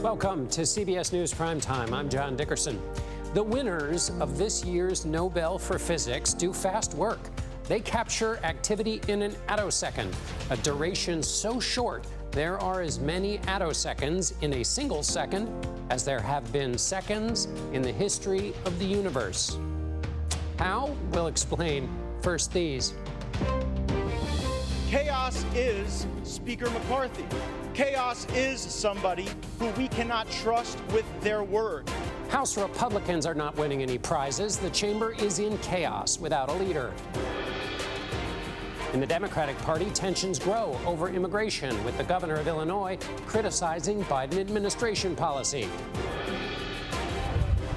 Welcome to CBS News Primetime. I'm John Dickerson. The winners of this year's Nobel for Physics do fast work. They capture activity in an attosecond, a duration so short there are as many attoseconds in a single second as there have been seconds in the history of the universe. How? We'll explain. First, these. Chaos is Speaker McCarthy. Chaos is somebody who we cannot trust with their word. House Republicans are not winning any prizes. The chamber is in chaos without a leader. In the Democratic Party, tensions grow over immigration, with the governor of Illinois criticizing Biden administration policy.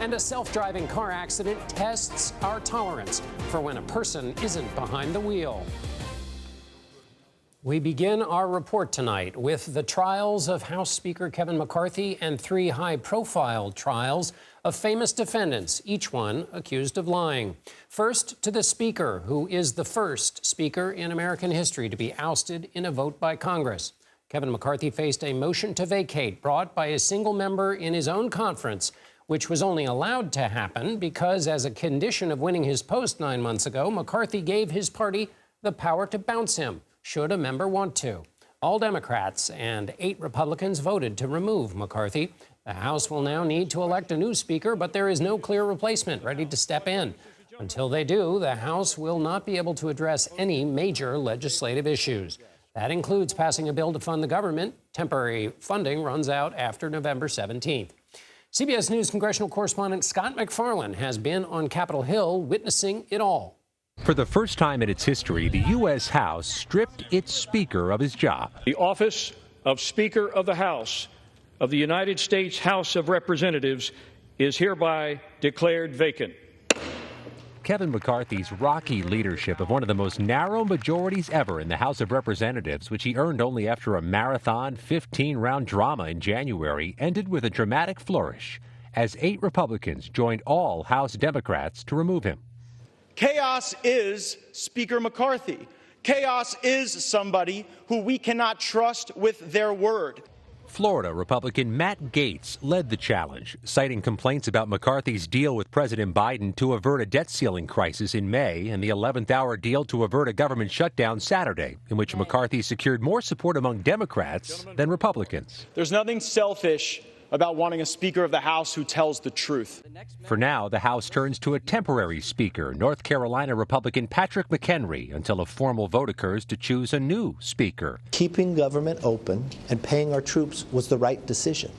And a self-driving car accident tests our tolerance for when a person isn't behind the wheel. We begin our report tonight with the trials of House Speaker Kevin McCarthy and 3 high-profile trials of famous defendants, each one accused of lying. First, to the Speaker, who is the first Speaker in American history to be ousted in a vote by Congress. Kevin McCarthy faced a motion to vacate brought by a single member in his own conference, which was only allowed to happen because, as a condition of winning his post 9 months ago, McCarthy gave his party the power to bounce him, should a member want to. All Democrats and 8 Republicans voted to remove McCarthy. The House will now need to elect a new speaker, but there is no clear replacement ready to step in. Until they do, the House will not be able to address any major legislative issues. That includes passing a bill to fund the government. Temporary funding runs out after November 17th. CBS News congressional correspondent Scott McFarlane has been on Capitol Hill witnessing it all. For the first time in its history, the U.S. House stripped its Speaker of his job. The office of Speaker of the House of the United States House of Representatives is hereby declared vacant. Kevin McCarthy's rocky leadership of one of the most narrow majorities ever in the House of Representatives, which he earned only after a marathon 15-round drama in January, ended with a dramatic flourish as 8 Republicans joined all House Democrats to remove him. Chaos is Speaker McCarthy. Chaos is somebody who we cannot trust with their word. Florida Republican Matt Gaetz led the challenge, citing complaints about McCarthy's deal with President Biden to avert a debt ceiling crisis in May and the 11th-hour deal to avert a government shutdown Saturday, in which McCarthy secured more support among Democrats than Republicans. There's nothing selfish about wanting a Speaker of the House who tells the truth. For now, the House turns to a temporary Speaker, North Carolina Republican Patrick McHenry, until a formal vote occurs to choose a new Speaker. Keeping government open and paying our troops was the right decision.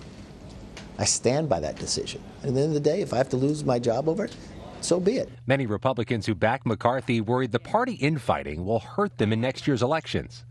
I stand by that decision. And at the end of the day, if I have to lose my job over it, so be it. Many Republicans who back McCarthy worried the party infighting will hurt them in next year's elections.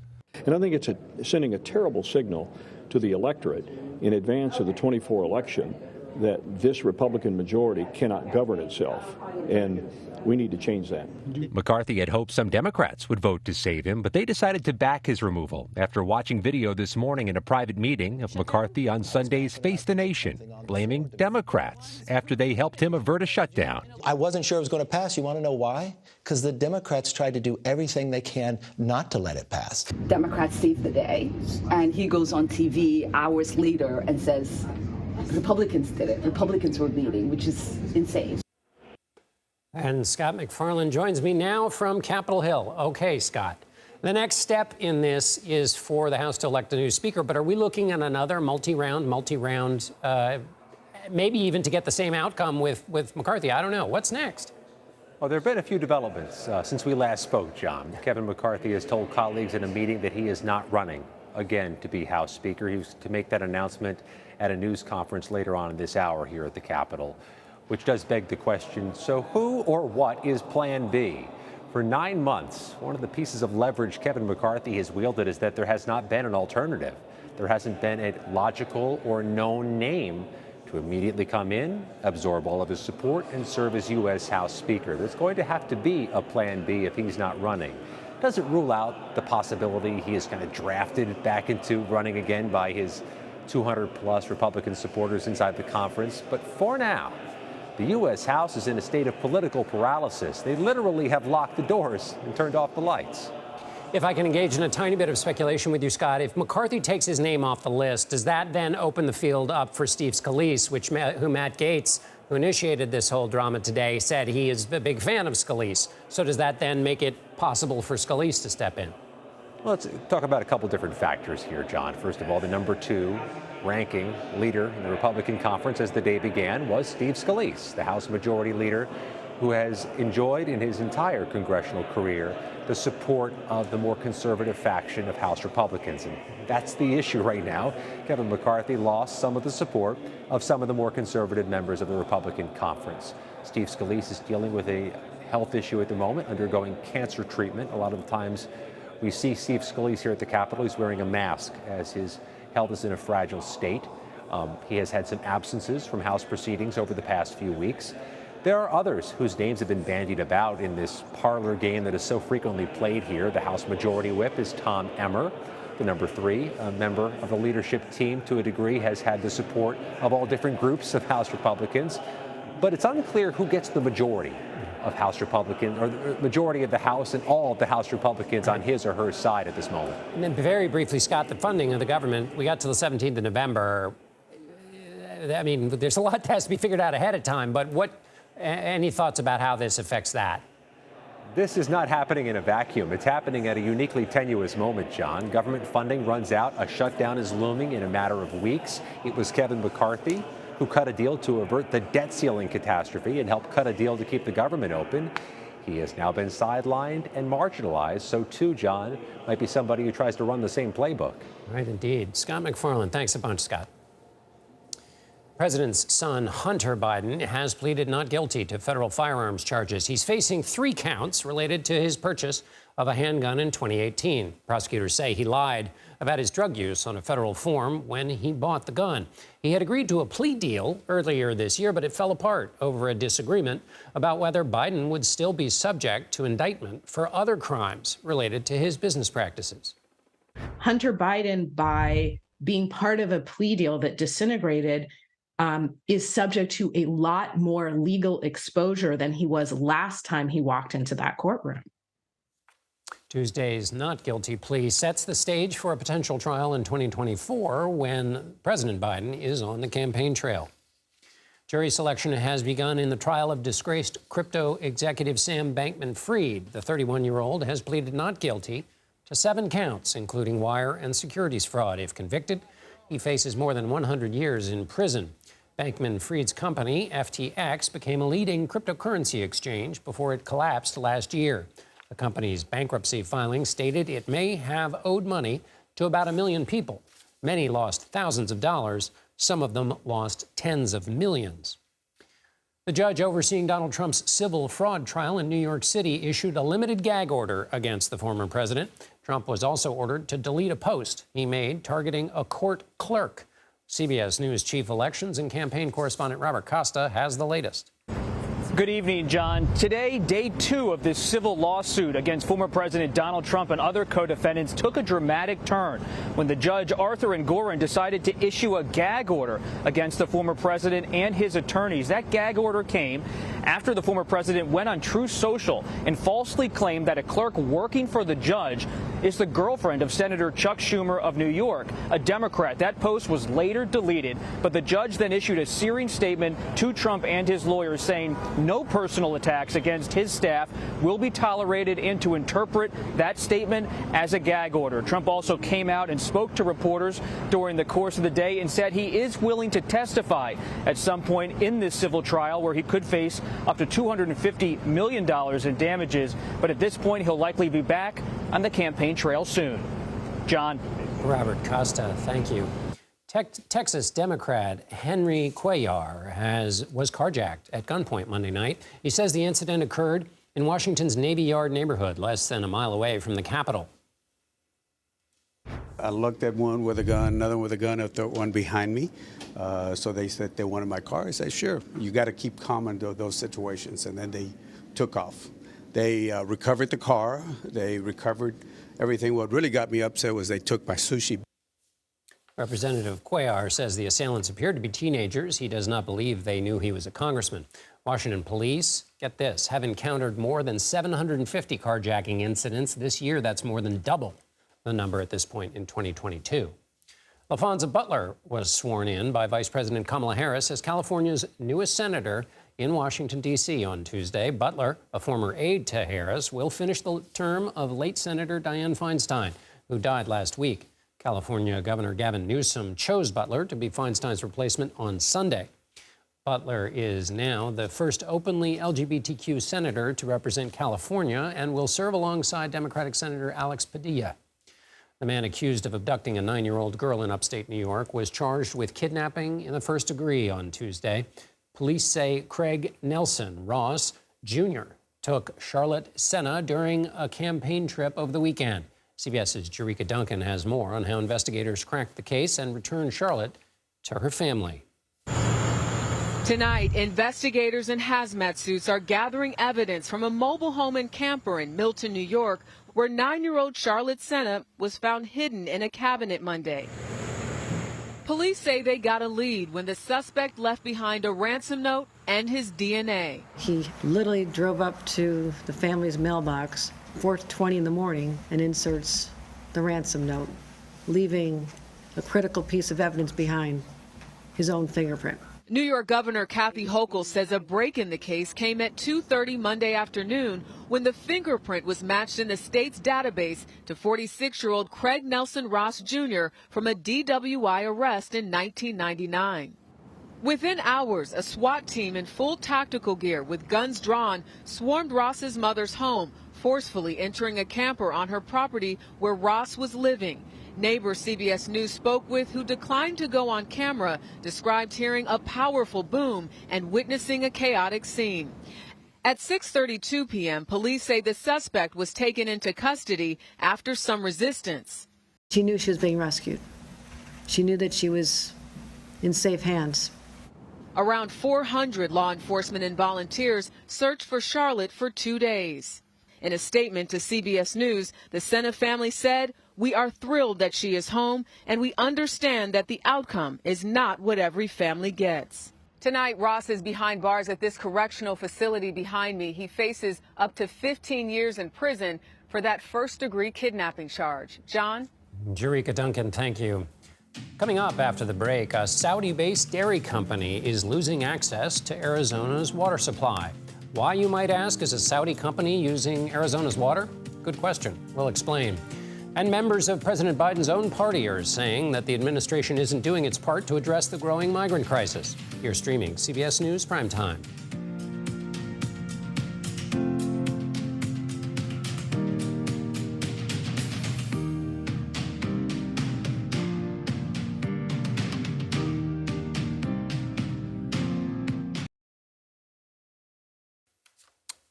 And I think it's sending a terrible signal to the electorate in advance of the 24 election that this Republican majority cannot govern itself, and we need to change that. McCarthy had hoped some Democrats would vote to save him, but they decided to back his removal after watching video this morning in a private meeting of McCarthy on Sunday's Face the Nation, blaming Democrats after they helped him avert a shutdown. I wasn't sure it was going to pass. You want to know why? Because the Democrats tried to do everything they can not to let it pass. Democrats saved the day, and he goes on TV hours later and says, Republicans did it. Republicans were leading, which is insane. And Scott McFarlane joins me now from Capitol Hill. Okay, Scott, the next step in this is for the House to elect a new speaker, but are we looking at another multi-round, maybe even to get the same outcome with McCarthy? I don't know. What's next? Well, there have been a few developments since we last spoke, John. Kevin McCarthy has told colleagues in a meeting that he is not running again to be House Speaker. He was to make that announcement at a news conference later on in this hour here at the Capitol, which does beg the question, so who or what is Plan B? For 9 months, one of the pieces of leverage Kevin McCarthy has wielded is that there has not been an alternative. There hasn't been a logical or known name to immediately come in, absorb all of his support, and serve as U.S. House Speaker. There's going to have to be a Plan B if he's not running. Doesn't rule out the possibility he is kind of drafted back into running again by his 200-plus Republican supporters inside the conference. But for now, the U.S. House is in a state of political paralysis. They literally have locked the doors and turned off the lights. If I can engage in a tiny bit of speculation with you, Scott, if McCarthy takes his name off the list, does that then open the field up for Steve Scalise, who Matt Gaetz, who initiated this whole drama today, said he is a big fan of Scalise? So does that then make it possible for Scalise to step in? Well, let's talk about a couple different factors here, John. First of all, the number 2 ranking leader in the Republican conference as the day began was Steve Scalise, the House Majority Leader, who has enjoyed in his entire congressional career the support of the more conservative faction of House Republicans. And that's the issue right now. Kevin McCarthy lost some of the support of some of the more conservative members of the Republican conference. Steve Scalise is dealing with a health issue at the moment, undergoing cancer treatment. A lot of the times we see Steve Scalise here at the Capitol. He's wearing a mask as his health is in a fragile state. He has had some absences from House proceedings over the past few weeks. There are others whose names have been bandied about in this parlor game that is so frequently played here. The House Majority Whip is Tom Emmer, the number 3 member of the leadership team. To a degree, has had the support of all different groups of House Republicans. But it's unclear who gets the majority of House Republicans, or the majority of the House and all of the House Republicans on his or her side at this moment. And then very briefly, Scott, the funding of the government, we got to the 17th of November. I mean, there's a lot that has to be figured out ahead of time, but any thoughts about how this affects that? This is not happening in a vacuum. It's happening at a uniquely tenuous moment, John. Government funding runs out. A shutdown is looming in a matter of weeks. It was Kevin McCarthy who cut a deal to avert the debt ceiling catastrophe and helped cut a deal to keep the government open. He has now been sidelined and marginalized. So, too, John, might be somebody who tries to run the same playbook. Right, indeed. Scott McFarland, thanks a bunch, Scott. President's son, Hunter Biden, has pleaded not guilty to federal firearms charges. He's facing 3 counts related to his purchase of a handgun in 2018. Prosecutors say he lied about his drug use on a federal form when he bought the gun. He had agreed to a plea deal earlier this year, but it fell apart over a disagreement about whether Biden would still be subject to indictment for other crimes related to his business practices. Hunter Biden, by being part of a plea deal that disintegrated, is subject to a lot more legal exposure than he was last time he walked into that courtroom. Tuesday's not guilty plea sets the stage for a potential trial in 2024 when President Biden is on the campaign trail. Jury selection has begun in the trial of disgraced crypto executive Sam Bankman-Fried. The 31-year-old has pleaded not guilty to 7 counts, including wire and securities fraud. If convicted, he faces more than 100 years in prison. Bankman-Fried's company, FTX, became a leading cryptocurrency exchange before it collapsed last year. The company's bankruptcy filing stated it may have owed money to about 1 million people. Many lost thousands of dollars. Some of them lost tens of millions. The judge overseeing Donald Trump's civil fraud trial in New York City issued a limited gag order against the former president. Trump was also ordered to delete a post he made targeting a court clerk. CBS News chief elections and campaign correspondent Robert Costa has the latest. Good evening, John. Today, day 2 of this civil lawsuit against former President Donald Trump and other co-defendants took a dramatic turn when the judge, Arthur Engoron, decided to issue a gag order against the former president and his attorneys. That gag order came after the former president went on Truth Social and falsely claimed that a clerk working for the judge is the girlfriend of Senator Chuck Schumer of New York, a Democrat. That post was later deleted, but the judge then issued a searing statement to Trump and his lawyers saying no personal attacks against his staff will be tolerated, and to interpret that statement as a gag order. Trump also came out and spoke to reporters during the course of the day and said he is willing to testify at some point in this civil trial where he could face up to $250 million in damages. But at this point, he'll likely be back on the campaign trail soon. John. Robert Costa, thank you. Texas Democrat Henry Cuellar was carjacked at gunpoint Monday night. He says the incident occurred in Washington's Navy Yard neighborhood, less than a mile away from the Capitol. I looked at one with a gun, another with a gun, a third one behind me. So they said they wanted my car. I said, sure, you got to keep calm under those situations. And then they took off. They recovered the car. They recovered everything. What really got me upset was they took my sushi. Representative Cuellar says the assailants appeared to be teenagers. He does not believe they knew he was a congressman. Washington police, get this, have encountered more than 750 carjacking incidents this year. That's more than double the number at this point in 2022. LaFonza Butler was sworn in by Vice President Kamala Harris as California's newest senator in Washington, D.C. on Tuesday. Butler, a former aide to Harris, will finish the term of late Senator Dianne Feinstein, who died last week. California Governor Gavin Newsom chose Butler to be Feinstein's replacement on Sunday. Butler is now the first openly LGBTQ senator to represent California and will serve alongside Democratic Senator Alex Padilla. The man accused of abducting a 9-year-old girl in upstate New York was charged with kidnapping in the first degree on Tuesday. Police say Craig Nelson Ross Jr. took Charlotte Senna during a campaign trip over the weekend. CBS's Jerika Duncan has more on how investigators cracked the case and returned Charlotte to her family. Tonight, investigators in hazmat suits are gathering evidence from a mobile home and camper in Milton, New York, where 9-year-old Charlotte Senna was found hidden in a cabinet Monday. Police say they got a lead when the suspect left behind a ransom note and his DNA. He literally drove up to the family's mailbox, 4:20 in the morning, and inserts the ransom note, leaving a critical piece of evidence behind, his own fingerprint. New York Governor Kathy Hochul says a break in the case came at 2:30 Monday afternoon when the fingerprint was matched in the state's database to 46-year-old Craig Nelson Ross Jr. from a DWI arrest in 1999. Within hours, a SWAT team in full tactical gear with guns drawn swarmed Ross's mother's home, forcefully entering a camper on her property where Ross was living. Neighbors CBS News spoke with, who declined to go on camera, described hearing a powerful boom and witnessing a chaotic scene. At 6:32 p.m., police say the suspect was taken into custody after some resistance. She knew she was being rescued. She knew that she was in safe hands. Around 400 law enforcement and volunteers searched for Charlotte for 2 days. In a statement to CBS News, the Senna family said, "We are thrilled that she is home, and we understand that the outcome is not what every family gets." Tonight, Ross is behind bars at this correctional facility behind me. He faces up to 15 years in prison for that first-degree kidnapping charge. John? Jerika Duncan, thank you. Coming up after the break, a Saudi-based dairy company is losing access to Arizona's water supply. Why, you might ask, is a Saudi company using Arizona's water? Good question. We'll explain. And members of President Biden's own party are saying that the administration isn't doing its part to address the growing migrant crisis. You're streaming CBS News Primetime.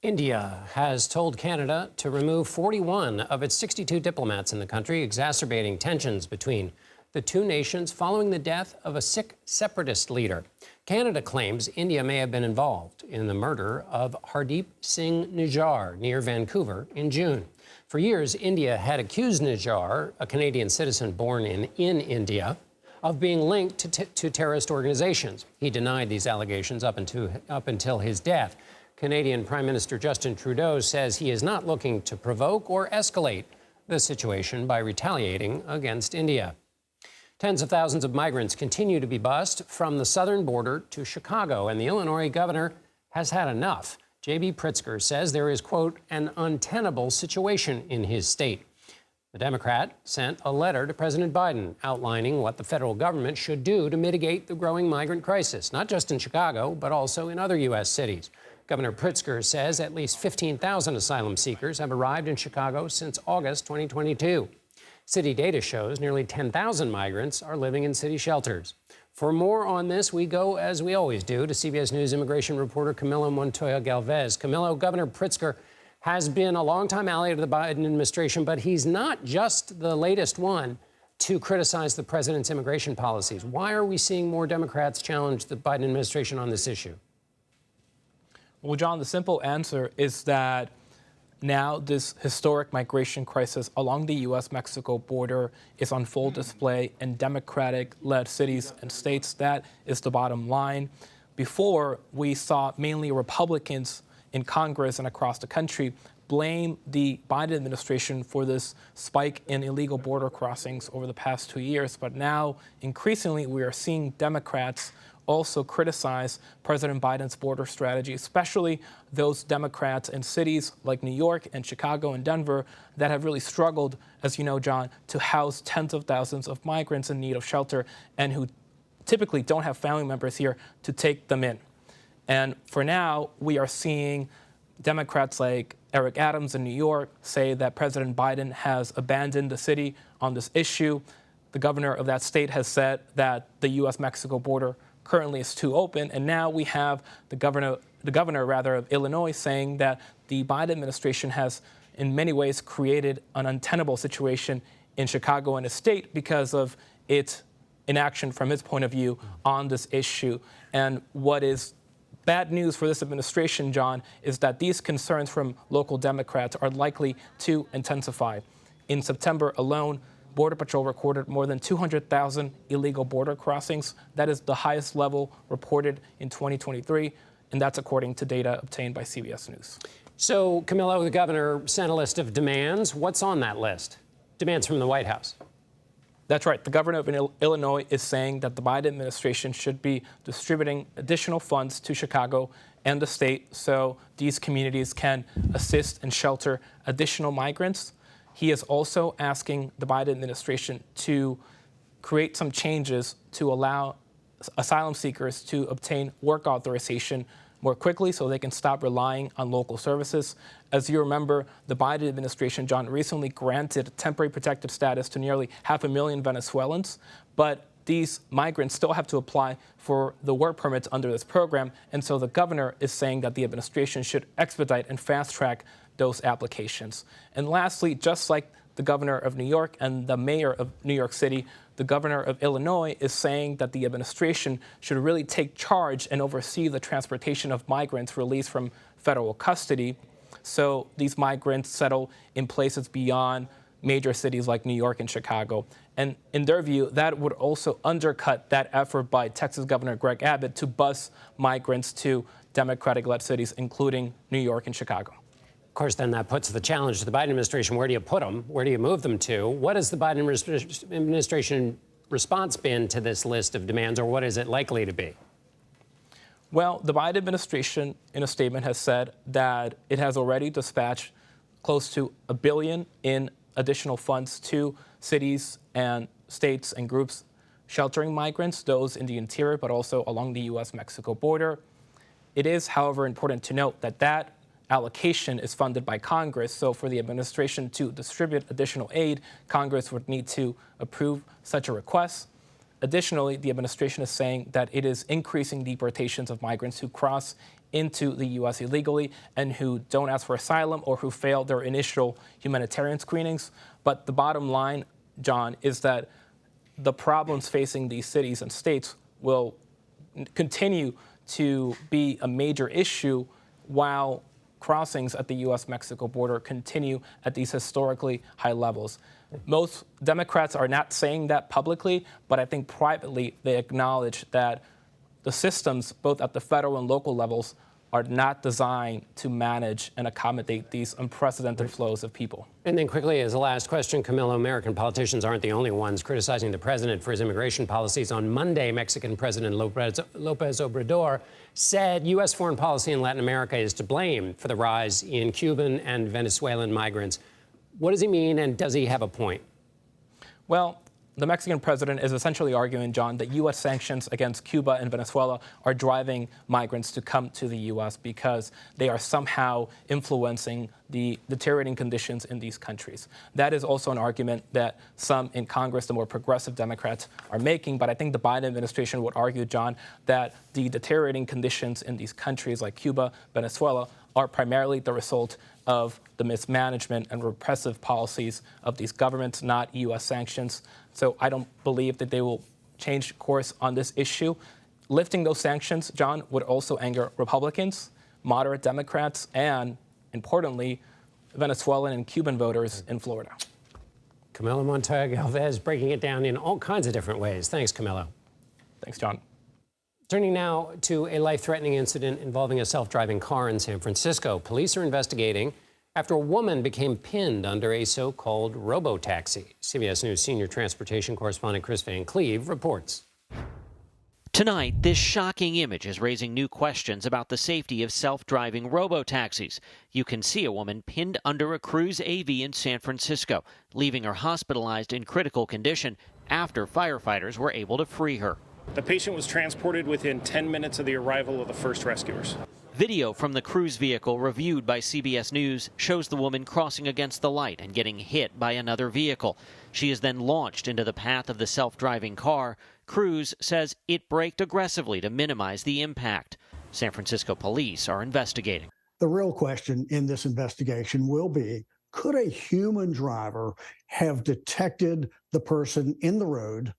India has told Canada to remove 41 of its 62 diplomats in the country, exacerbating tensions between the two nations following the death of a Sikh separatist leader. Canada claims India may have been involved in the murder of Hardeep Singh Nijjar near Vancouver in June. For years, India had accused Nijjar, a Canadian citizen born in India, of being linked to terrorist organizations. He denied these allegations up until his death. Canadian Prime Minister Justin Trudeau says he is not looking to provoke or escalate the situation by retaliating against India. Tens of thousands of migrants continue to be bused from the southern border to Chicago, and the Illinois governor has had enough. J.B. Pritzker says there is, quote, an untenable situation in his state. The Democrat sent a letter to President Biden outlining what the federal government should do to mitigate the growing migrant crisis, not just in Chicago, but also in other U.S. cities. Governor Pritzker says at least 15,000 asylum seekers have arrived in Chicago since August 2022. City data shows nearly 10,000 migrants are living in city shelters. For more on this, we go, as we always do, to CBS News immigration reporter Camilo Montoya Galvez. Camilo, Governor Pritzker has been a longtime ally of the Biden administration, but he's not just the latest one to criticize the president's immigration policies. Why are we seeing more Democrats challenge the Biden administration on this issue? Well, John, the simple answer is that now this historic migration crisis along the U.S.-Mexico border is on full display in Democratic-led cities and states. That is the bottom line. before, we saw mainly Republicans in Congress and across the country blame the Biden administration for this spike in illegal border crossings over the past 2 years. But now, increasingly, we are seeing Democrats also criticize President Biden's border strategy, especially those Democrats in cities like New York and Chicago and Denver that have really struggled, as you know, John, to house tens of thousands of migrants in need of shelter and who typically don't have family members here to take them in. And for now, we are seeing Democrats like Eric Adams in New York say that President Biden has abandoned the city on this issue. The governor of that state has said that the U.S.-Mexico border currently is too open. And now we have the governor of Illinois saying that the Biden administration has in many ways created an untenable situation in Chicago and the state because of its inaction from his point of view on this issue. And what is bad news for this administration, John, is that these concerns from local Democrats are likely to intensify. In September alone, Border Patrol recorded more than 200,000 illegal border crossings. That is the highest level reported in 2023, and that's according to data obtained by CBS News. So, Camillo, the governor sent a list of demands. What's on that list? Demands from the White House. That's right. The governor of Illinois is saying that the Biden administration should be distributing additional funds to Chicago and the state so these communities can assist and shelter additional migrants. He is also asking the Biden administration to create some changes to allow asylum seekers to obtain work authorization more quickly so they can stop relying on local services. As you remember, the Biden administration, John, recently granted temporary protective status to nearly 500,000 Venezuelans, but these migrants still have to apply for the work permits under this program, and so the governor is saying that the administration should expedite and fast-track those applications. And lastly, just like the governor of New York and the mayor of New York City, the governor of Illinois is saying that the administration should really take charge and oversee the transportation of migrants released from federal custody so these migrants settle in places beyond major cities like New York and Chicago. And in their view, that would also undercut that effort by Texas Governor Greg Abbott to bus migrants to Democratic-led cities, including New York and Chicago. Of course, then that puts the challenge to the Biden administration. Where do you put them? Where do you move them to? What has the Biden administration response been to this list of demands, or what is it likely to be? Well, the Biden administration, in a statement, has said that it has already dispatched close to $1 billion in additional funds to cities and states and groups sheltering migrants, those in the interior, but also along the U.S.-Mexico border. It is, however, important to note that that allocation is funded by Congress. So for the administration to distribute additional aid, Congress would need to approve such a request. Additionally, the administration is saying that it is increasing deportations of migrants who cross into the U.S. illegally and who don't ask for asylum or who fail their initial humanitarian screenings. But the bottom line, John, is that the problems facing these cities and states will continue to be a major issue while crossings at the U.S.-Mexico border continue at these historically high levels. Most Democrats are not saying that publicly, but I think privately they acknowledge that the systems, both at the federal and local levels, are not designed to manage and accommodate these unprecedented flows of people. And then quickly, as a last question, Camillo, American politicians aren't the only ones criticizing the president for his immigration policies. On Monday, Mexican President Lopez Obrador said U.S. foreign policy in Latin America is to blame for the rise in Cuban and Venezuelan migrants. What does he mean, and does he have a point? Well, the Mexican president is essentially arguing, John, that U.S. sanctions against Cuba and Venezuela are driving migrants to come to the U.S. because they are somehow influencing the deteriorating conditions in these countries. That is also an argument that some in Congress, the more progressive Democrats, are making. But I think the Biden administration would argue, John, that the deteriorating conditions in these countries like Cuba, Venezuela, are primarily the result of the mismanagement and repressive policies of these governments, not U.S. sanctions. So I don't believe that they will change course on this issue. Lifting those sanctions, John, would also anger Republicans, moderate Democrats, and, importantly, Venezuelan and Cuban voters in Florida. Camilo Montoya Galvez breaking it down in all kinds of different ways. Thanks, Camilo. Thanks, John. Turning now to a life-threatening incident involving a self-driving car in San Francisco. Police are investigating after a woman became pinned under a so-called robo-taxi. CBS News senior transportation correspondent Chris Van Cleve reports. Tonight, this shocking image is raising new questions about the safety of self-driving robo-taxis. You can see a woman pinned under a Cruise AV in San Francisco, leaving her hospitalized in critical condition after firefighters were able to free her. The patient was transported within 10 minutes of the arrival of the first rescuers. Video from the Cruise vehicle reviewed by CBS News shows the woman crossing against the light and getting hit by another vehicle. She is then launched into the path of the self-driving car. Cruise says it braked aggressively to minimize the impact. San Francisco police are investigating. The real question in this investigation will be, could a human driver have detected the person in the road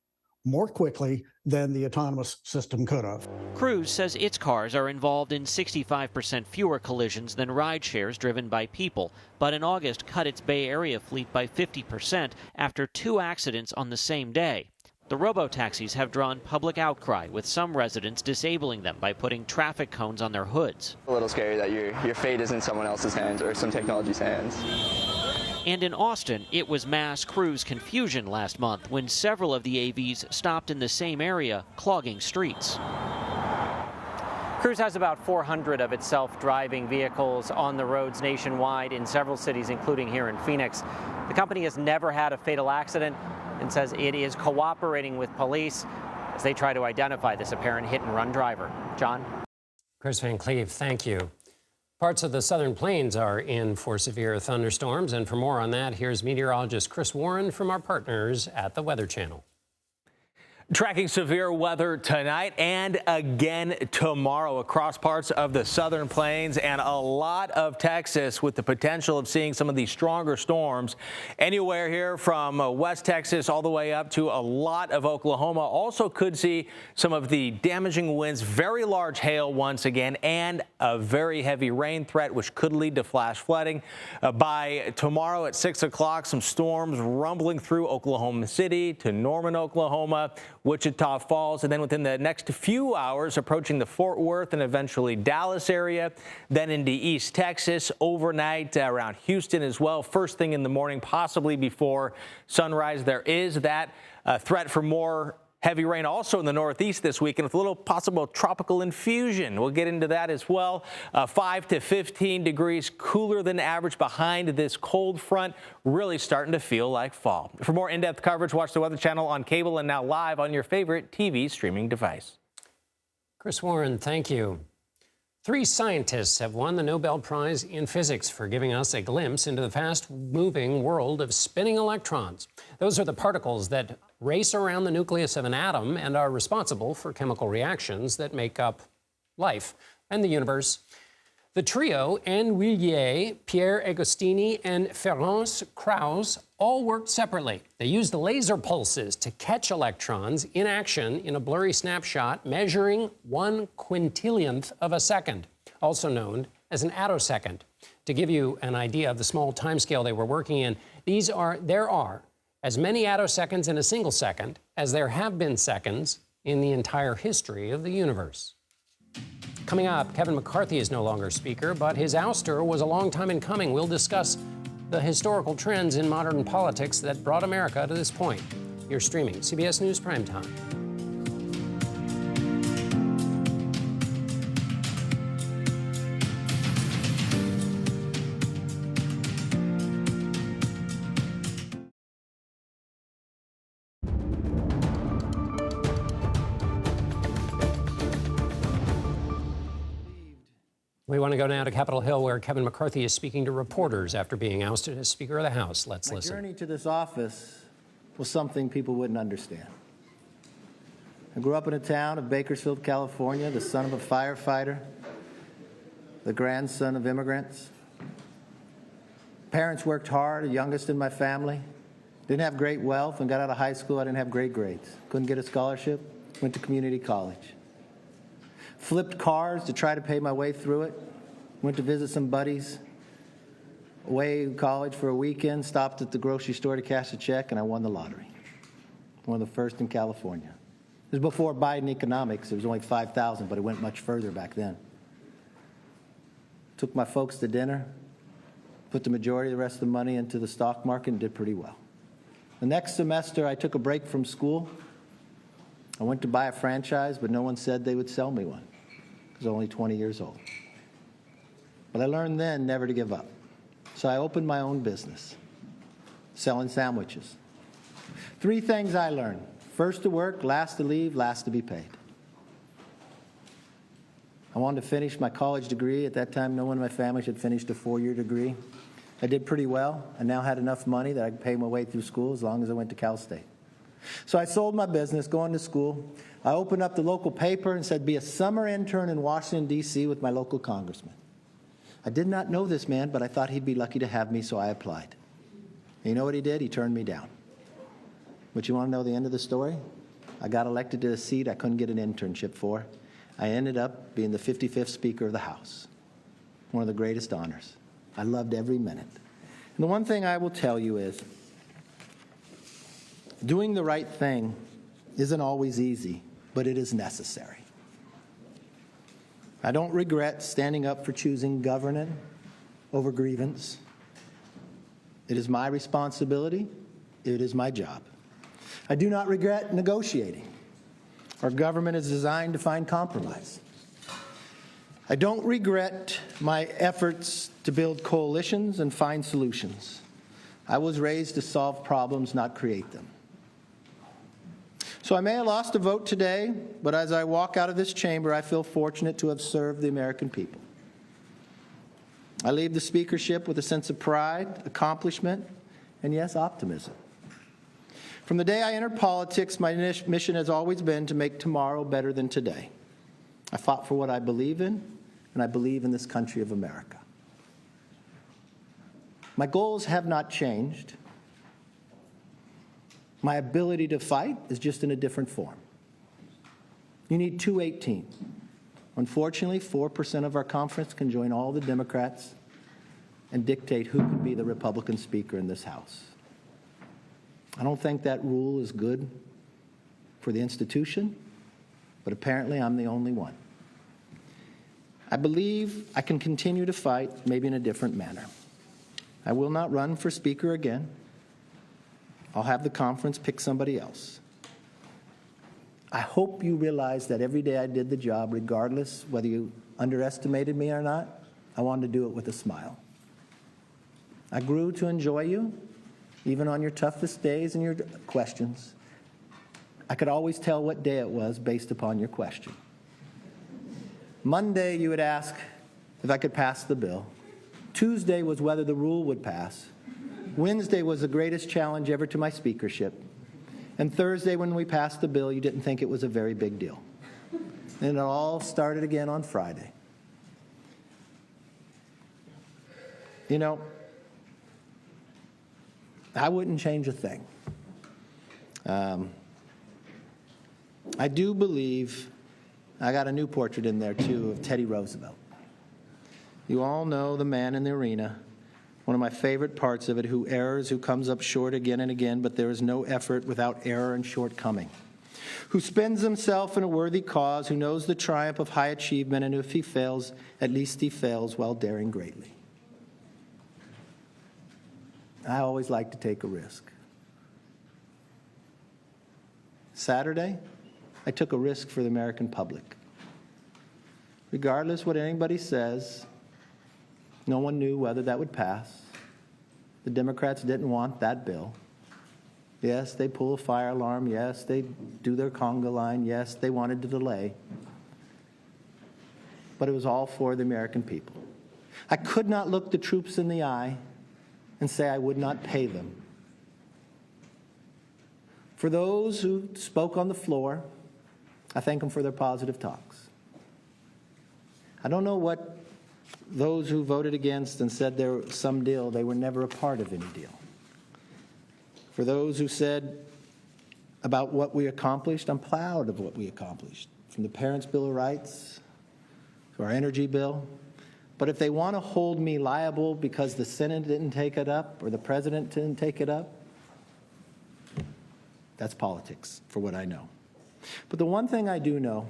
more quickly than the autonomous system could have? Cruise says its cars are involved in 65% fewer collisions than rideshares driven by people, but in August cut its Bay Area fleet by 50% after 2 accidents on the same day. The robo-taxis have drawn public outcry, with some residents disabling them by putting traffic cones on their hoods. A little scary that your fate is in someone else's hands or some technology's hands. And in Austin, it was mass Cruise confusion last month when several of the AVs stopped in the same area, clogging streets. Cruise has about 400 of its self-driving vehicles on the roads nationwide in several cities, including here in Phoenix. The company has never had a fatal accident and says it is cooperating with police as they try to identify this apparent hit-and-run driver. John? Chris Van Cleve, thank you. Parts of the southern plains are in for severe thunderstorms, and for more on that, here's meteorologist Chris Warren from our partners at the Weather Channel. Tracking severe weather tonight and again tomorrow across parts of the southern plains and a lot of Texas, with the potential of seeing some of these stronger storms anywhere here from West Texas all the way up to a lot of Oklahoma. Also could see some of the damaging winds, very large hail once again, and a very heavy rain threat, which could lead to flash flooding. By tomorrow at 6 o'clock, some storms rumbling through Oklahoma City to Norman, Oklahoma, Wichita Falls, and then within the next few hours approaching the Fort Worth and eventually Dallas area, then into East Texas overnight around Houston as well. First thing in the morning, possibly before sunrise, there is that threat for more heavy rain also in the Northeast this weekend with a little possible tropical infusion. We'll get into that as well. 5 to 15 degrees cooler than average behind this cold front, really starting to feel like fall. For more in-depth coverage, watch the Weather Channel on cable and now live on your favorite TV streaming device. Chris Warren, thank you. 3 scientists have won the Nobel Prize in Physics for giving us a glimpse into the fast-moving world of spinning electrons. Those are the particles that race around the nucleus of an atom and are responsible for chemical reactions that make up life and the universe. The trio, Anne Willier, Pierre Agostini, and Ferenc Krauss, all worked separately. They used laser pulses to catch electrons in action in a blurry snapshot measuring 1 quintillionth of a second, also known as an attosecond. To give you an idea of the small timescale they were working in, there are as many attoseconds in a single second as there have been seconds in the entire history of the universe. Coming up, Kevin McCarthy is no longer Speaker, but his ouster was a long time in coming. We'll discuss the historical trends in modern politics that brought America to this point. You're streaming CBS News Primetime. We want to go now to Capitol Hill, where Kevin McCarthy is speaking to reporters after being ousted as Speaker of the House. Let's listen. My journey to this office was something people wouldn't understand. I grew up in a town of Bakersfield, California, the son of a firefighter, the grandson of immigrants. Parents worked hard, the youngest in my family. Didn't have great wealth, and got out of high school, I didn't have great grades. Couldn't get a scholarship, went to community college. Flipped cars to try to pay my way through it. Went to visit some buddies away in college for a weekend, stopped at the grocery store to cash a check, and I won the lottery. One of the first in California. was before Biden economics. It was only 5,000, but it went much further back then. Took my folks to dinner, put the majority of the rest of the money into the stock market, and did pretty well. The next semester, I took a break from school. I went to buy a franchise, but no one said they would sell me one because I was only 20 years old. But I learned then never to give up. So I opened my own business, selling sandwiches. 3 things I learned. First to work, last to leave, last to be paid. I wanted to finish my college degree. At that time, no one in my family had finished a 4-year degree. I did pretty well. I now had enough money that I could pay my way through school as long as I went to Cal State. So I sold my business, going to school. I opened up the local paper and said, be a summer intern in Washington, D.C. with my local congressman. I did not know this man, but I thought he'd be lucky to have me, so I applied. And you know what he did? He turned me down. But you want to know the end of the story? I got elected to a seat I couldn't get an internship for. I ended up being the 55th Speaker of the House, one of the greatest honors. I loved every minute. And the one thing I will tell you is, doing the right thing isn't always easy, but it is necessary. I don't regret standing up for choosing governance over grievance. It is my responsibility. It is my job. I do not regret negotiating. Our government is designed to find compromise. I don't regret my efforts to build coalitions and find solutions. I was raised to solve problems, not create them. So I may have lost a vote today, but as I walk out of this chamber, I feel fortunate to have served the American people. I leave the speakership with a sense of pride, accomplishment, and yes, optimism. From the day I entered politics, my mission has always been to make tomorrow better than today. I fought for what I believe in, and I believe in this country of America. My goals have not changed. My ability to fight is just in a different form. You need 218. Unfortunately, 4% of our conference can join all the Democrats and dictate who can be the Republican Speaker in this House. I don't think that rule is good for the institution, but apparently I'm the only one. I believe I can continue to fight, maybe in a different manner. I will not run for Speaker again. I'll have the conference pick somebody else. I hope you realize that every day I did the job, regardless whether you underestimated me or not, I wanted to do it with a smile. I grew to enjoy you, even on your toughest days and your questions. I could always tell what day it was based upon your question. Monday, you would ask if I could pass the bill. Tuesday was whether the rule would pass. Wednesday was the greatest challenge ever to my speakership. And Thursday, when we passed the bill, you didn't think it was a very big deal. And it all started again on Friday. You know, I wouldn't change a thing. I do believe, I got a new portrait in there too of Teddy Roosevelt. You all know the man in the arena, one of my favorite parts of it, who errs, who comes up short again and again, but there is no effort without error and shortcoming, who spends himself in a worthy cause, who knows the triumph of high achievement, and if he fails, at least he fails while daring greatly. I always like to take a risk. Saturday, I took a risk for the American public. Regardless what anybody says, no one knew whether that would pass. The Democrats didn't want that bill. Yes, they pull a fire alarm. Yes, they do their conga line. Yes, they wanted to delay. But it was all for the American people. I could not look the troops in the eye and say I would not pay them. For those who spoke on the floor, I thank them for their positive talks. I don't know what those who voted against and said there was some deal, they were never a part of any deal. For those who said about what we accomplished, I'm proud of what we accomplished, from the Parents' Bill of Rights to our energy bill. But if they want to hold me liable because the Senate didn't take it up or the President didn't take it up, that's politics, for what I know. But the one thing I do know,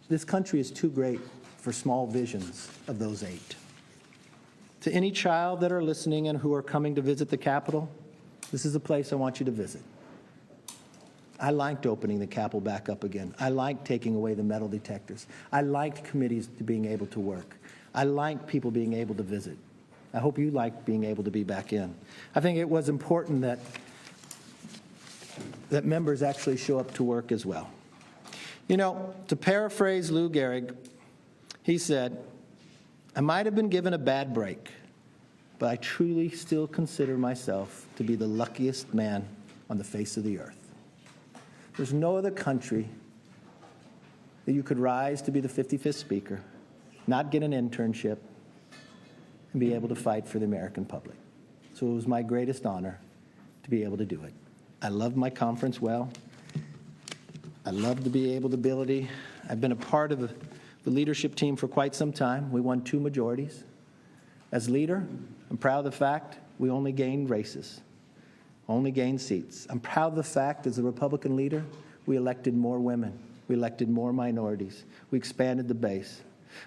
this country is too great for small visions of those 8. To any child that are listening and who are coming to visit the Capitol, this is a place I want you to visit. I liked opening the Capitol back up again. I liked taking away the metal detectors. I liked committees being able to work. I liked people being able to visit. I hope you liked being able to be back in. I think it was important that members actually show up to work as well. You know, to paraphrase Lou Gehrig, he said, "I might have been given a bad break, but I truly still consider myself to be the luckiest man on the face of the earth." There's no other country that you could rise to be the 55th Speaker, not get an internship, and be able to fight for the American public. So it was my greatest honor to be able to do it. I love my conference well. I love to be able to ability. I've been a part of the leadership team for quite some time. We won 2 majorities. As leader, I'm proud of the fact we only gained races. Only gained seats. I'm proud of the fact, as a Republican leader, we elected more women. We elected more minorities. We expanded the base.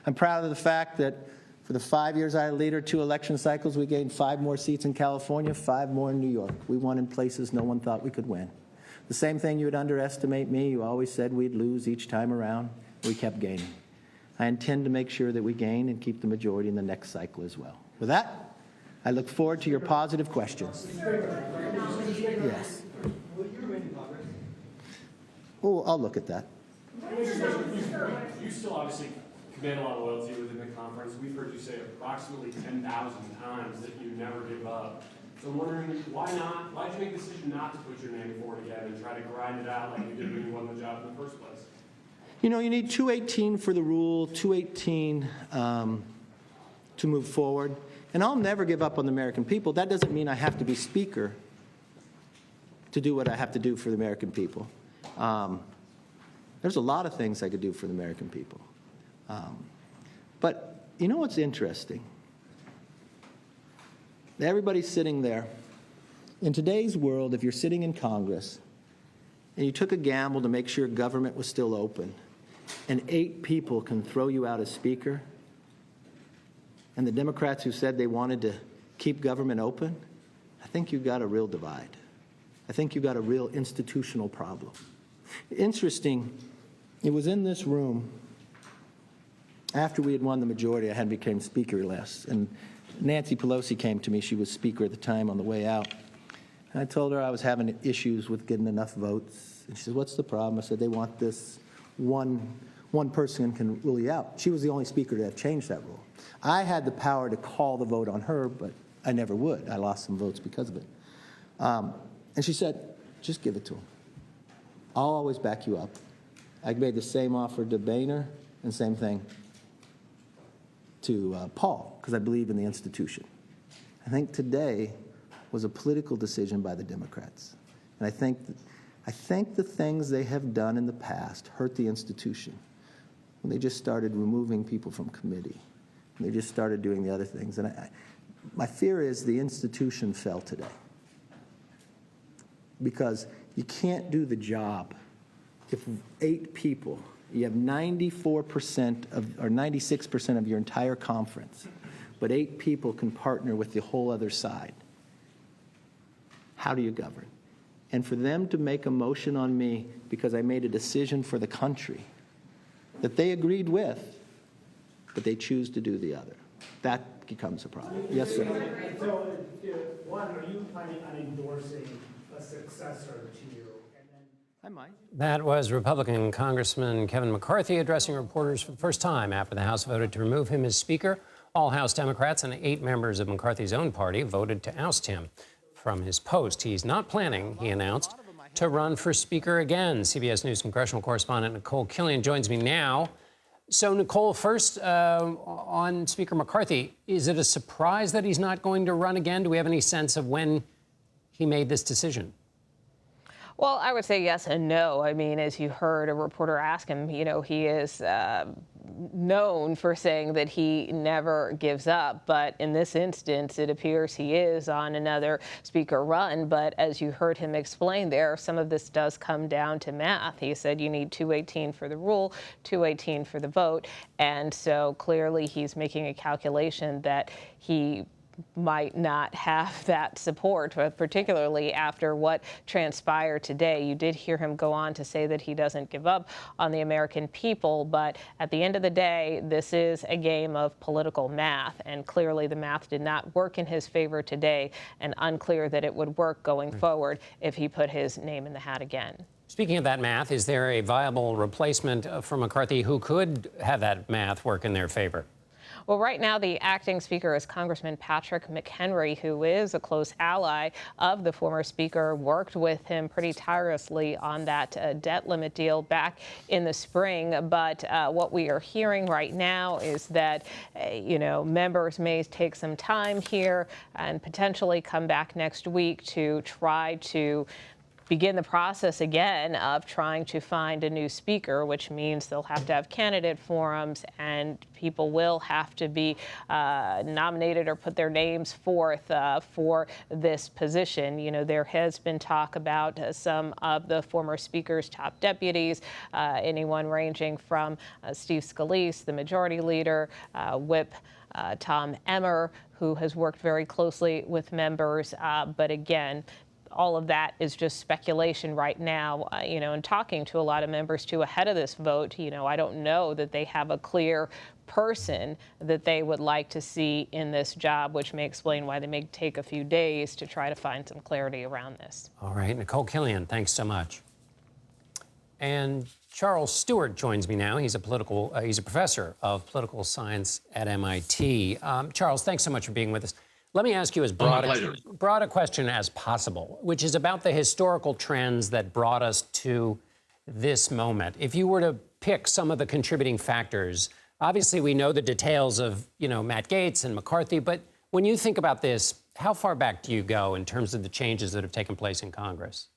I'm proud of the fact that for the 5 years I was leader, 2 election cycles, we gained 5 more seats in California, 5 more in New York. We won in places no one thought we could win. The same thing, you would underestimate me. You always said we'd lose each time around. We kept gaining. I intend to make sure that we gain and keep the majority in the next cycle as well. With that, I look forward to your positive questions. Yes. Oh, I'll look at that. You still obviously command a lot of loyalty within the conference. We've heard you say approximately 10,000 times that you never give up. So I'm wondering, why not? Why did you make the decision not to put your name forward again and try to grind it out like you did when you won the job in the first place? You know, you need 218 for the rule, 218 to move forward. And I'll never give up on the American people. That doesn't mean I have to be Speaker to do what I have to do for the American people. There's a lot of things I could do for the American people. But you know what's interesting? Everybody's sitting there. In today's world, if you're sitting in Congress and you took a gamble to make sure government was still open, and 8 people can throw you out as Speaker, and the Democrats who said they wanted to keep government open, I think you've got a real divide. I think you've got a real institutional problem. Interesting, it was in this room after we had won the majority, I hadn't become Speaker last, and Nancy Pelosi came to me. She was Speaker at the time on the way out. And I told her I was having issues with getting enough votes. And she said, "What's the problem?" I said, "They want this one person can rule you out." She was the only Speaker to have changed that rule. I had the power to call the vote on her, but I never would. I lost some votes because of it. And she said, "Just give it to him. I'll always back you up." I made the same offer to Boehner and same thing to Paul, because I believe in the institution. I think today was a political decision by the Democrats. And I think the things they have done in the past hurt the institution. When they just started removing people from committee, and they just started doing the other things. And my fear is the institution fell today. Because you can't do the job if 8 people, you have 94% or 96% of your entire conference, but 8 people can partner with the whole other side. How do you govern? And for them to make a motion on me because I made a decision for the country that they agreed with, but they choose to do the other, that becomes a problem. Yes, sir. So, one, are you planning on endorsing a successor to you? I might. That was Republican Congressman Kevin McCarthy addressing reporters for the first time after the House voted to remove him as Speaker. All House Democrats and 8 members of McCarthy's own party voted to oust him from his post. He's not planning, he announced, to run for Speaker again. CBS News congressional correspondent Nicole Killian joins me now. So, Nicole, first on Speaker McCarthy, is it a surprise that he's not going to run again? Do we have any sense of when he made this decision? Well, I would say yes and no. I mean, as you heard a reporter ask him, he is known for saying that he never gives up. But in this instance, it appears he is on another speaker run. But as you heard him explain there, some of this does come down to math. He said you need 218 for the rule, 218 for the vote. And so clearly he's making a calculation that he might not have that support, particularly after what transpired today. You did hear him go on to say that he doesn't give up on the American people, but at the end of the day, this is a game of political math, and clearly the math did not work in his favor today, and unclear that it would work going forward if he put his name in the hat again. Speaking of that math, is there a viable replacement for McCarthy who could have that math work in their favor? Well, right now, the acting speaker is Congressman Patrick McHenry, who is a close ally of the former speaker, worked with him pretty tirelessly on that debt limit deal back in the spring. But what we are hearing right now is that, members may take some time here and potentially come back next week to try to begin the process again of trying to find a new speaker, which means they'll have to have candidate forums and people will have to be nominated or put their names forth for this position. There has been talk about some of the former speaker's top deputies, anyone ranging from Steve Scalise, the majority leader, Whip Tom Emmer, who has worked very closely with members. But again, all of that is just speculation right now, and talking to a lot of members too ahead of this vote, I don't know that they have a clear person that they would like to see in this job, which may explain why they may take a few days to try to find some clarity around this. All right, Nicole Killian, thanks so much. And Charles Stewart joins me now. He's a professor of political science at MIT. Charles, thanks so much for being with us. Let me ask you as broad a question as possible, which is about the historical trends that brought us to this moment. If you were to pick some of the contributing factors, obviously we know the details of, Matt Gaetz and McCarthy, but when you think about this, how far back do you go in terms of the changes that have taken place in Congress?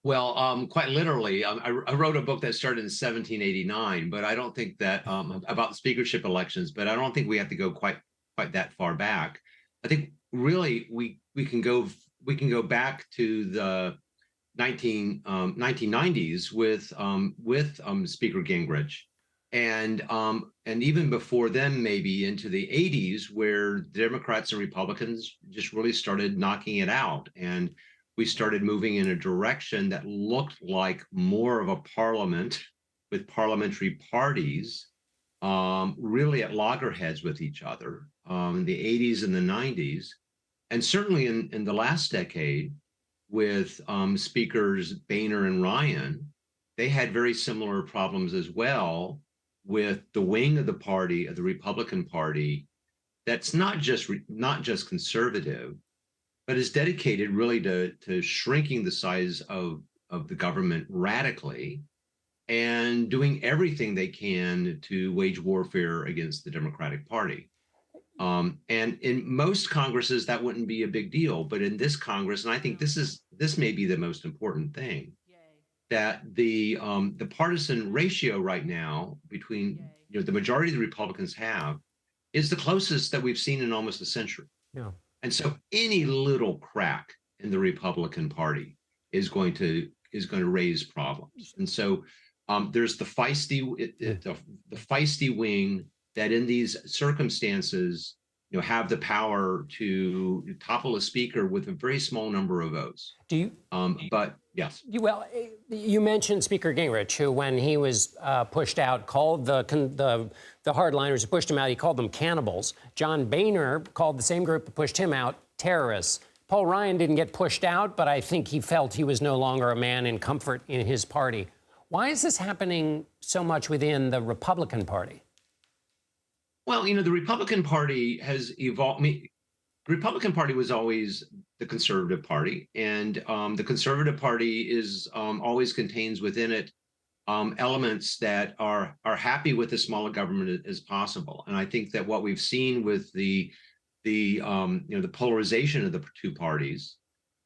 Well, quite literally, I wrote a book that started in 1789, but I don't think that about the speakership elections, but I don't think we have to go quite that far back. I think really we can go back to the 1990s with Speaker Gingrich, and even before then, maybe into the 80s, where Democrats and Republicans just really started knocking it out, and we started moving in a direction that looked like more of a parliament with parliamentary parties really at loggerheads with each other in the 80s and the 90s. And certainly in the last decade with speakers Boehner and Ryan, they had very similar problems as well with the wing of the party, of the Republican Party, that's not just conservative, but is dedicated really to shrinking the size of the government radically and doing everything they can to wage warfare against the Democratic Party. And in most Congresses, that wouldn't be a big deal. But in this Congress, and I think this may be the most important thing, that the partisan ratio right now between the majority of the Republicans have is the closest that we've seen in almost a century. Yeah. And so any little crack in the Republican Party is going to raise problems. And so there's the feisty wing that in these circumstances, have the power to topple a speaker with a very small number of votes. Do you? But yes. Well, you mentioned Speaker Gingrich, who, when he was pushed out, called the hardliners who pushed him out, he called them cannibals. John Boehner called the same group that pushed him out terrorists. Paul Ryan didn't get pushed out, but I think he felt he was no longer a man in comfort in his party. Why is this happening so much within the Republican Party? Well, the Republican Party has evolved. The Republican Party was always the conservative party, and the conservative party is always contains within it elements that are happy with as small a government as possible. And I think that what we've seen with the polarization of the two parties,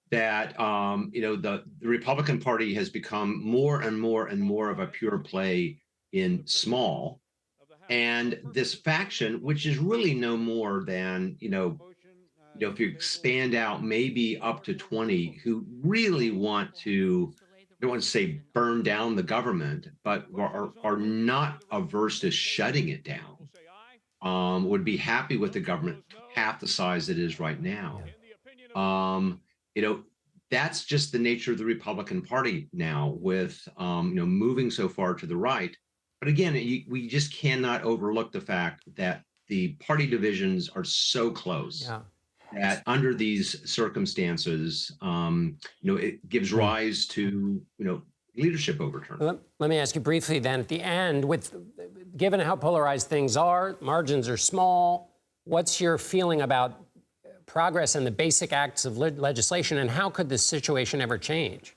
that the Republican Party has become more and more and more of a pure play in small, and this faction, which is really no more than if you expand out maybe up to 20 who really want to, I don't want to say burn down the government, but are not averse to shutting it down, would be happy with the government half the size it is right now. Um, you know, that's just the nature of the Republican Party now, with moving so far to the right. But again, we just cannot overlook the fact that the party divisions are so close. Yeah. That under these circumstances, it gives rise to leadership overturn. Let me ask you briefly then at the end, given how polarized things are, margins are small, what's your feeling about progress in the basic acts of legislation, and how could this situation ever change?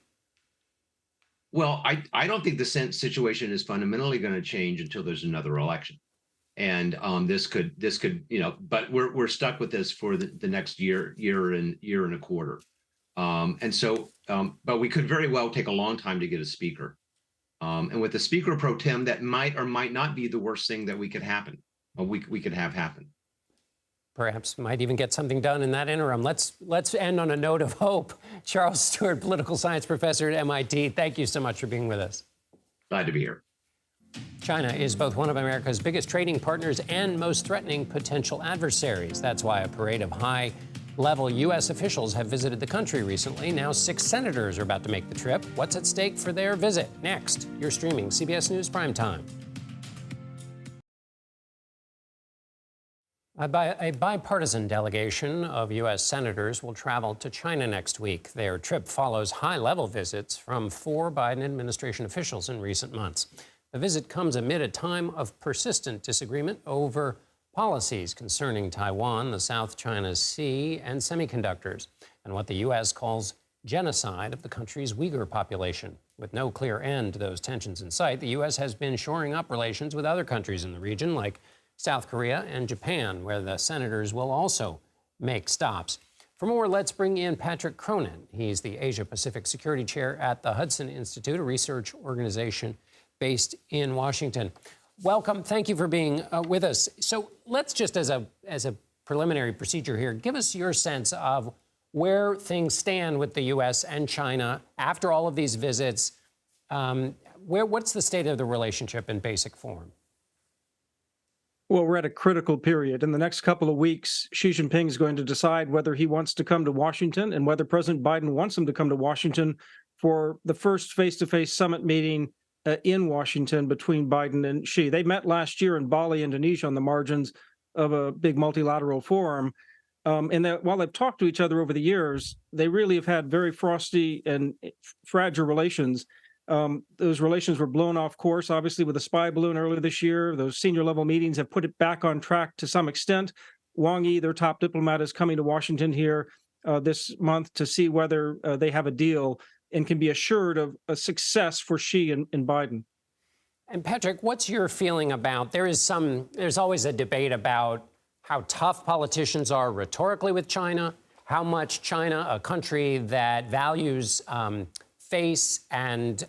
Well, I don't think the situation is fundamentally going to change until there's another election. And this could, but we're stuck with this for the next year and a quarter. But we could very well take a long time to get a speaker. And with the speaker pro tem, that might or might not be the worst thing that we could have happen. Perhaps might even get something done in that interim. Let's end on a note of hope. Charles Stewart, political science professor at MIT, thank you so much for being with us. Glad to be here. China is both one of America's biggest trading partners and most threatening potential adversaries. That's why a parade of high-level U.S. officials have visited the country recently. Now 6 senators are about to make the trip. What's at stake for their visit? Next, you're streaming CBS News Primetime. A bipartisan delegation of U.S. senators will travel to China next week. Their trip follows high-level visits from 4 Biden administration officials in recent months. The visit comes amid a time of persistent disagreement over policies concerning Taiwan, the South China Sea, and semiconductors, and what the U.S. calls genocide of the country's Uyghur population. With no clear end to those tensions in sight, the U.S. has been shoring up relations with other countries in the region, like South Korea and Japan, where the senators will also make stops. For more, let's bring in Patrick Cronin. He's the Asia-Pacific Security Chair at the Hudson Institute, a research organization based in Washington. Welcome. Thank you for being with us. So let's just, as a preliminary procedure here, give us your sense of where things stand with the U.S. and China after all of these visits. What's the state of the relationship in basic form? Well, we're at a critical period. In the next couple of weeks, Xi Jinping is going to decide whether he wants to come to Washington and whether President Biden wants him to come to Washington for the first face-to-face summit meeting in Washington between Biden and Xi. They met last year in Bali, Indonesia, on the margins of a big multilateral forum. And that while they've talked to each other over the years, they really have had very frosty and fragile relations. Those relations were blown off course, obviously, with a spy balloon earlier this year. Those senior level meetings have put it back on track to some extent. Wang Yi, their top diplomat, is coming to Washington here this month to see whether they have a deal and can be assured of a success for Xi and Biden. And Patrick, what's your feeling about, there's always a debate about how tough politicians are rhetorically with China, how much China, a country that values face and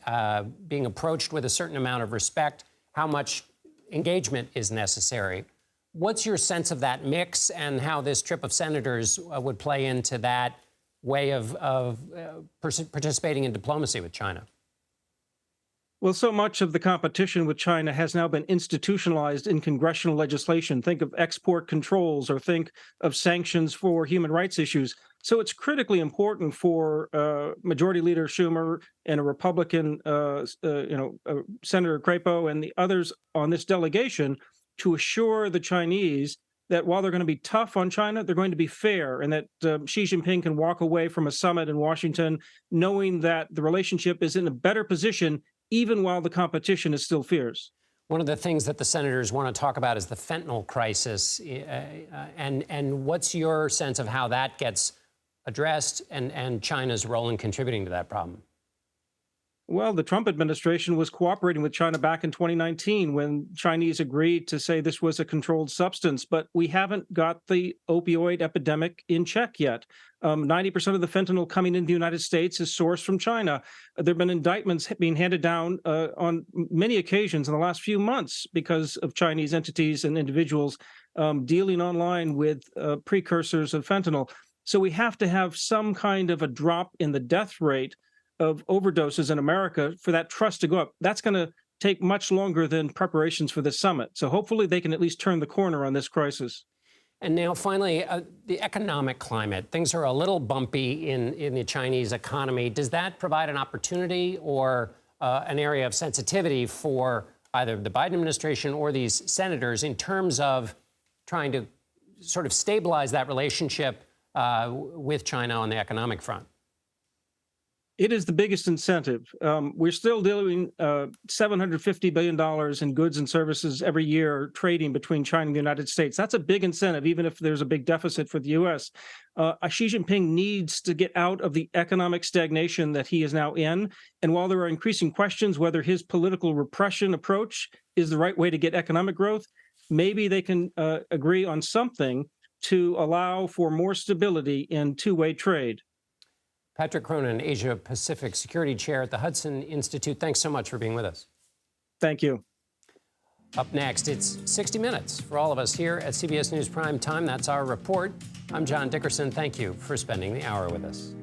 being approached with a certain amount of respect, how much engagement is necessary. What's your sense of that mix and how this trip of senators would play into that way of participating in diplomacy with China? Well, so much of the competition with China has now been institutionalized in congressional legislation. Think of export controls or think of sanctions for human rights issues. So it's critically important for Majority Leader Schumer and a Republican, Senator Crapo and the others on this delegation to assure the Chinese that while they're going to be tough on China, they're going to be fair, and that Xi Jinping can walk away from a summit in Washington knowing that the relationship is in a better position even while the competition is still fierce. One of the things that the senators want to talk about is the fentanyl crisis. And what's your sense of how that gets addressed and China's role in contributing to that problem? Well, the Trump administration was cooperating with China back in 2019 when Chinese agreed to say this was a controlled substance, but we haven't got the opioid epidemic in check yet. 90% of the fentanyl coming into the United States is sourced from China. There have been indictments being handed down on many occasions in the last few months because of Chinese entities and individuals dealing online with precursors of fentanyl. So we have to have some kind of a drop in the death rate of overdoses in America for that trust to go up. That's going to take much longer than preparations for this summit. So hopefully they can at least turn the corner on this crisis. And now, finally, the economic climate. Things are a little bumpy in the Chinese economy. Does that provide an opportunity or an area of sensitivity for either the Biden administration or these senators in terms of trying to sort of stabilize that relationship with China on the economic front? It is the biggest incentive. We're still doing $750 billion in goods and services every year trading between China and the United States. That's a big incentive, even if there's a big deficit for the U.S. Xi Jinping needs to get out of the economic stagnation that he is now in. And while there are increasing questions whether his political repression approach is the right way to get economic growth, maybe they can agree on something to allow for more stability in two-way trade. Patrick Cronin, Asia Pacific Security Chair at the Hudson Institute. Thanks so much for being with us. Thank you. Up next, it's 60 Minutes for all of us here at CBS News Prime Time. That's our report. I'm John Dickerson. Thank you for spending the hour with us.